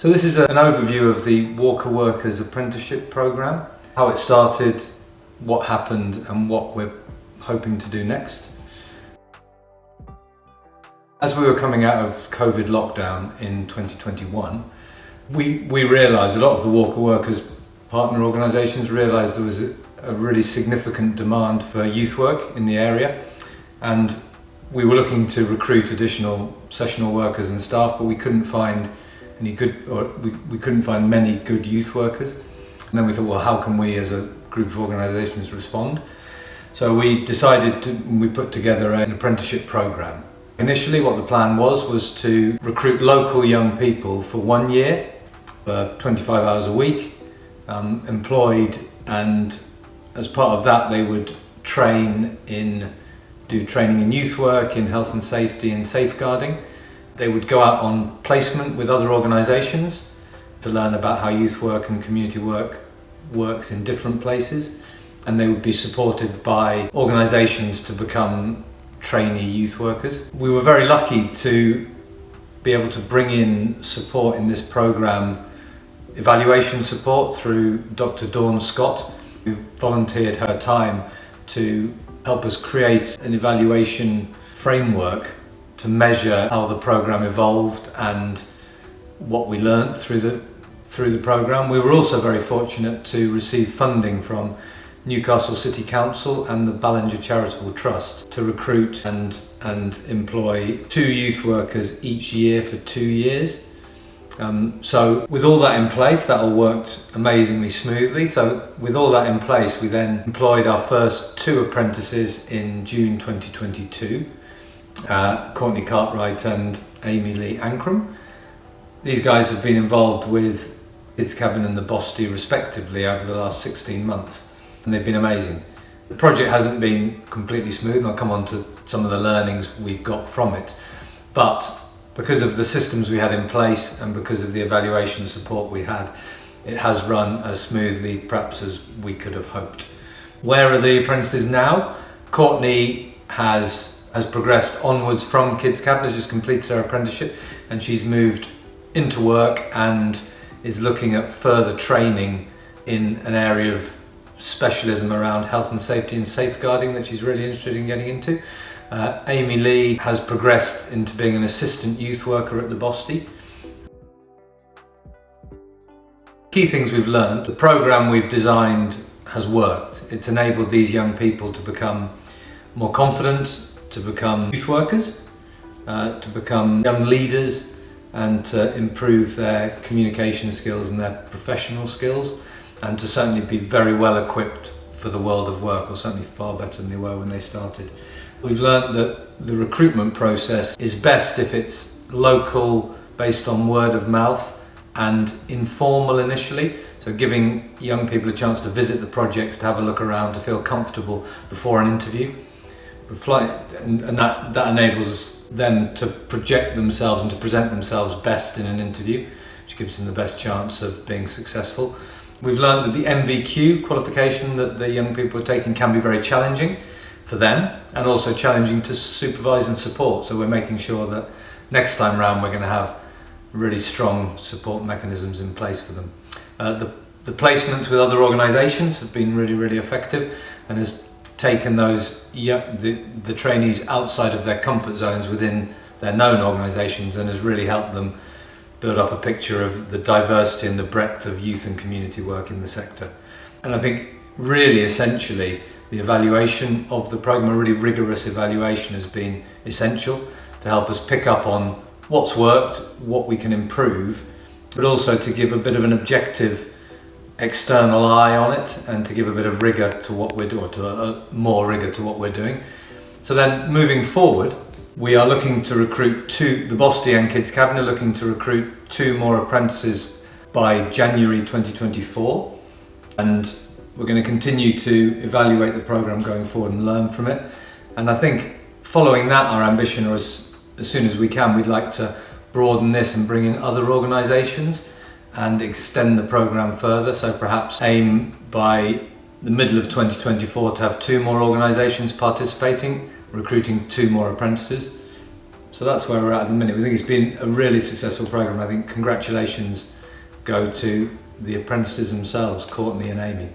So this is an overview of the Walker Workers Apprenticeship Programme, how it started, what happened and what we're hoping to do next. As we were coming out of COVID lockdown in 2021, we realised, a lot of the Walker Workers partner organisations realised there was a really significant demand for youth work in the area, and we were looking to recruit additional sessional workers and staff, but we couldn't find any good, or we couldn't find many good youth workers. And then we thought, well, how can we as a group of organisations respond? So we decided we put together an apprenticeship programme. Initially what the plan was to recruit local young people for 1 year, for 25 hours a week, employed, and as part of that they would do training in youth work, in health and safety and safeguarding. They would go out on placement with other organisations to learn about how youth work and community work works in different places, and they would be supported by organisations to become trainee youth workers. We were very lucky to be able to bring in support in this programme, evaluation support through Dr. Dawn Scott, who volunteered her time to help us create an evaluation framework to measure how the programme evolved and what we learnt through the programme. We were also very fortunate to receive funding from Newcastle City Council and the Ballinger Charitable Trust to recruit and employ 2 youth workers each year for 2 years. So with all that in place, that all worked amazingly smoothly. So with all that in place, we then employed our first 2 apprentices in June 2022, Courtney Cartwright and Amy Lee Ankrum. These guys have been involved with Kids Kabin and the Bosty respectively over the last 16 months, and they've been amazing. The project hasn't been completely smooth, and I'll come on to some of the learnings we've got from it, but because of the systems we had in place and because of the evaluation support we had, it has run as smoothly perhaps as we could have hoped. Where are the apprentices now? Courtney has progressed onwards from Kids Kabin, has just completed her apprenticeship, and she's moved into work and is looking at further training in an area of specialism around health and safety and safeguarding that she's really interested in getting into. Amy Lee has progressed into being an assistant youth worker at the Bosty. Key things we've learned: the programme we've designed has worked. It's enabled these young people to become more confident, to become youth workers, to become young leaders, and to improve their communication skills and their professional skills, and to certainly be very well equipped for the world of work, or certainly far better than they were when they started. We've learned that the recruitment process is best if it's local, based on word of mouth, and informal initially. So giving young people a chance to visit the projects, to have a look around, to feel comfortable before an interview. And that enables them to project themselves and to present themselves best in an interview, which gives them the best chance of being successful. We've learned that the MVQ qualification that the young people are taking can be very challenging for them, and also challenging to supervise and support. So we're making sure that next time round we're going to have really strong support mechanisms in place for them. The placements with other organisations have been really effective, and has taken the trainees outside of their comfort zones within their known organisations, and has really helped them build up a picture of the diversity and the breadth of youth and community work in the sector. And I think really essentially the evaluation of the programme, a really rigorous evaluation, has been essential to help us pick up on what's worked, what we can improve, but also to give a bit of an objective external eye on it, and to give a bit of rigour to what we're doing, or to more rigour to what we're doing. So then moving forward, we are looking to recruit the Bosty and Kids Kabin are looking to recruit 2 more apprentices by January 2024, and we're going to continue to evaluate the programme going forward and learn from it. And I think following that, our ambition, or as soon as we can, we'd like to broaden this and bring in other organisations and extend the programme further. So perhaps aim by the middle of 2024 to have 2 more organisations participating, recruiting 2 more apprentices. So that's where we're at the minute. We think it's been a really successful program. I think congratulations go to the apprentices themselves, Courtney and Amy.